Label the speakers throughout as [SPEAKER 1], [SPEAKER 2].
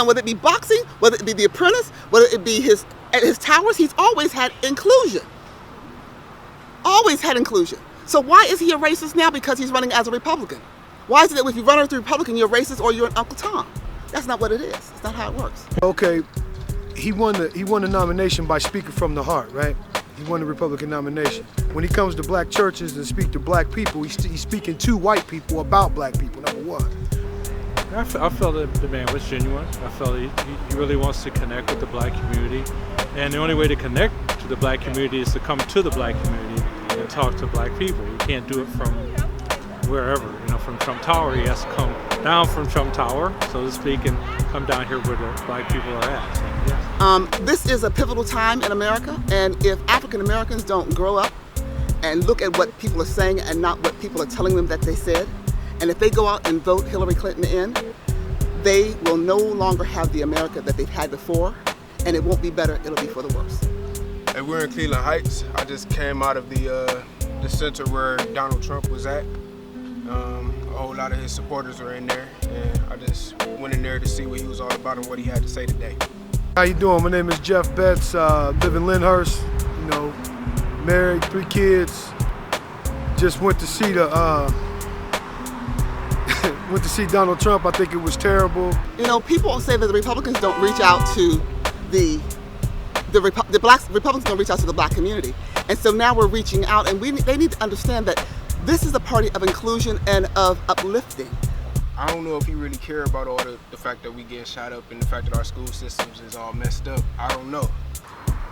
[SPEAKER 1] done, whether it be boxing, whether it be The Apprentice, whether it be his towers, he's always had inclusion. Always had inclusion. So why is he a racist now? Because he's running as a Republican. Why is it that if you run as a Republican, you're a racist or you're an Uncle Tom? That's not what it is. It's not how it works.
[SPEAKER 2] Okay, he won the nomination by speaking from the heart, right? He won the Republican nomination. When he comes to black churches and speak to black people, he's speaking to white people about black people, number one.
[SPEAKER 3] I felt that the man was genuine. I felt he really wants to connect with the black community. And the only way to connect to the black community is to come to the black community and talk to black people. You can't do it from wherever, from Trump Tower. He has to come down from Trump Tower, so to speak, and come down here where the black people are at. So, yeah.
[SPEAKER 1] This is a pivotal time in America, and if African Americans don't grow up and look at what people are saying and not what people are telling them that they said, and if they go out and vote Hillary Clinton in, they will no longer have the America that they've had before, and it won't be better, it'll be for the worse.
[SPEAKER 4] Hey, we're in Cleveland Heights. I just came out of the center where Donald Trump was at. A whole lot of his supporters were in there, and I just went in there to see what he was all about and what he had to say today.
[SPEAKER 2] How you doing? My name is Jeff Betts. Live in Lyndhurst. Married, 3 kids. Just went to see went to see Donald Trump. I think it was terrible.
[SPEAKER 1] People say that the Republicans don't reach out to Republicans don't reach out to the black community, and so now we're reaching out, and they need to understand that this is a party of inclusion and of uplifting.
[SPEAKER 4] I don't know if he really care about all the fact that we get shot up and the fact that our school systems is all messed up. I don't know.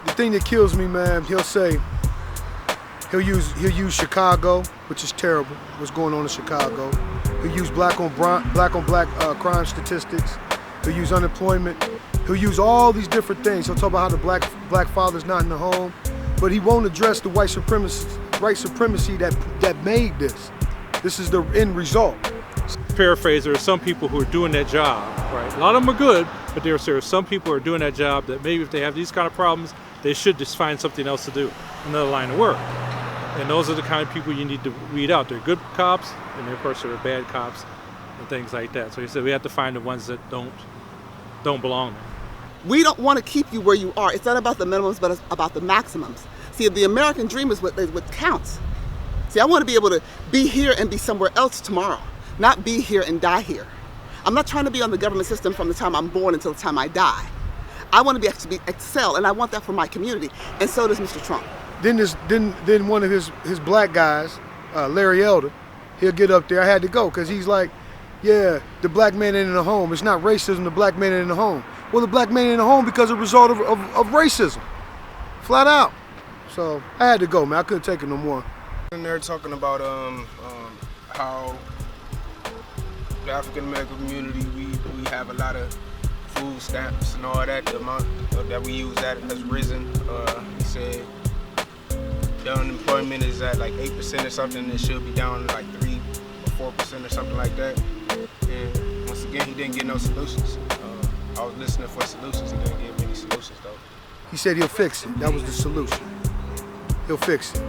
[SPEAKER 2] The thing that kills me, man, he'll use Chicago, which is terrible. What's going on in Chicago? He'll use black on black crime statistics. He'll use unemployment. He'll use all these different things. He'll talk about how the black father's not in the home, but he won't address the white supremacy that made this. This is the end result.
[SPEAKER 3] Paraphrase, there are some people who are doing that job, right? A lot of them are good, but there are some people who are doing that job that maybe if they have these kind of problems, they should just find something else to do, another line of work. And those are the kind of people you need to weed out. They're good cops, and of course there are bad cops and things like that. So he said we have to find the ones that don't belong there.
[SPEAKER 1] We don't want to keep you where you are. It's not about the minimums, but it's about the maximums. See, the American dream is what counts. See, I want to be able to be here and be somewhere else tomorrow, not be here and die here. I'm not trying to be on the government system from the time I'm born until the time I die. I want to actually excel, and I want that for my community, and so does Mr. Trump.
[SPEAKER 2] Then one of his black guys, Larry Elder, he'll get up there. I had to go because he's like, yeah, the black man ain't in the home. It's not racism, the black man ain't in the home. Well, the black man ain't in the home because of a result of racism, flat out. So I had to go, man. I couldn't take it no more.
[SPEAKER 4] And they're talking about how the African American community, we have a lot of food stamps and all that. The amount that we use that has risen. He said the unemployment is at like 8% or something. It should be down to like 3 or 4% or something like that. And once again, he didn't get no solutions. I was listening for solutions. He didn't give any solutions though.
[SPEAKER 2] He said he'll fix it. That was the solution. He'll fix it.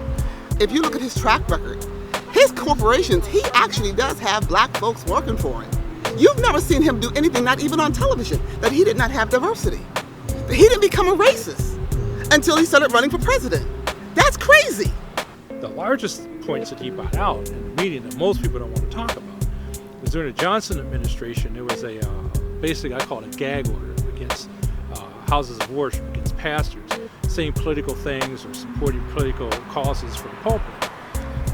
[SPEAKER 1] If you look at his track record, his corporations, he actually does have black folks working for him. You've never seen him do anything, not even on television, that he did not have diversity. He didn't become a racist until he started running for president. That's crazy.
[SPEAKER 3] The largest points that he brought out in the meeting that most people don't want to talk about was during the Johnson administration, there was a basically, I call it a gag order against houses of worship, against pastors, saying political things or supporting political causes from the pulpit.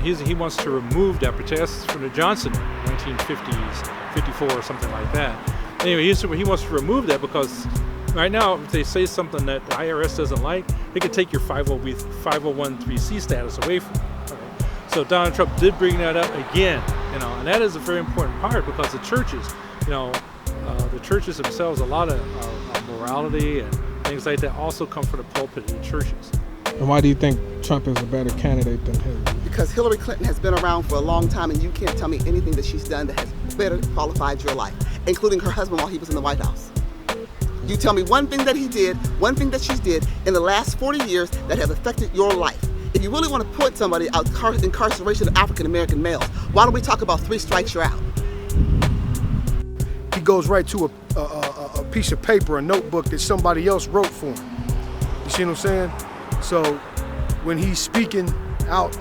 [SPEAKER 3] He wants to remove that protest from the Johnson 1950s, 54 or something like that. Anyway, he wants to remove that because right now, if they say something that the IRS doesn't like, they can take your 501(c) status away from you. Right? So Donald Trump did bring that up again, and that is a very important part because the churches, the churches themselves, a lot of morality and things like that also come from the pulpit in the churches.
[SPEAKER 5] And why do you think Trump is a better candidate than him?
[SPEAKER 1] Because Hillary Clinton has been around for a long time, and you can't tell me anything that she's done that has better qualified your life, including her husband while he was in the White House. You tell me one thing that he did, one thing that she did in the last 40 years that has affected your life. If you really want to point somebody out incarceration of African American males, why don't we talk about 3 strikes you're out?
[SPEAKER 2] He goes right to a piece of paper, a notebook that somebody else wrote for him. You see what I'm saying? So when he's speaking out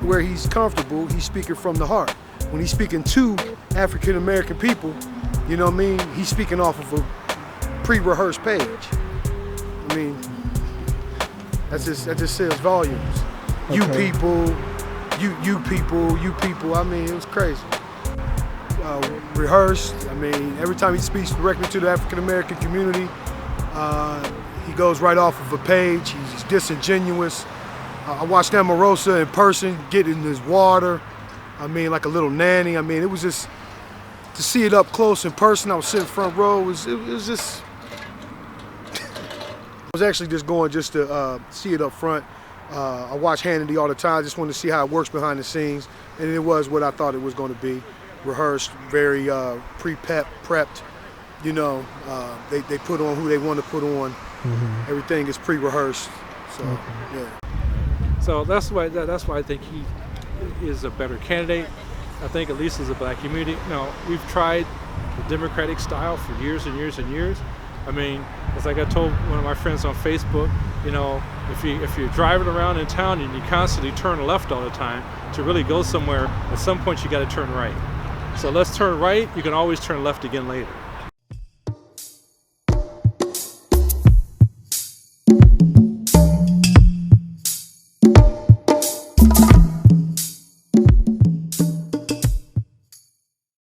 [SPEAKER 2] where he's comfortable, he's speaking from the heart. When he's speaking to African American people, you know what I mean? He's speaking off of a pre-rehearsed page. I mean, that just says volumes.
[SPEAKER 5] Okay.
[SPEAKER 2] You people, you people. I mean, it was crazy. Rehearsed. I mean, every time he speaks directly to the African American community, he goes right off of a page. He's disingenuous. I watched Omarosa in person get in his water. I mean, like a little nanny. I mean, it was just to see it up close in person. I was sitting front row. It was just. I was actually just going just to see it up front. I watch Hannity all the time. I just wanted to see how it works behind the scenes, and it was what I thought it was going to be. Rehearsed, very prepped. You know, they put on who they want to put on. Mm-hmm. Everything is pre-rehearsed. So yeah.
[SPEAKER 3] So that's why I think he is a better candidate. I think at least as a black community. Now, we've tried the Democratic style for years and years and years. I mean, it's like I told one of my friends on Facebook, you know, if you're driving around in town and you constantly turn left all the time, to really go somewhere, at some point you got to turn right. So let's turn right, you can always turn left again later.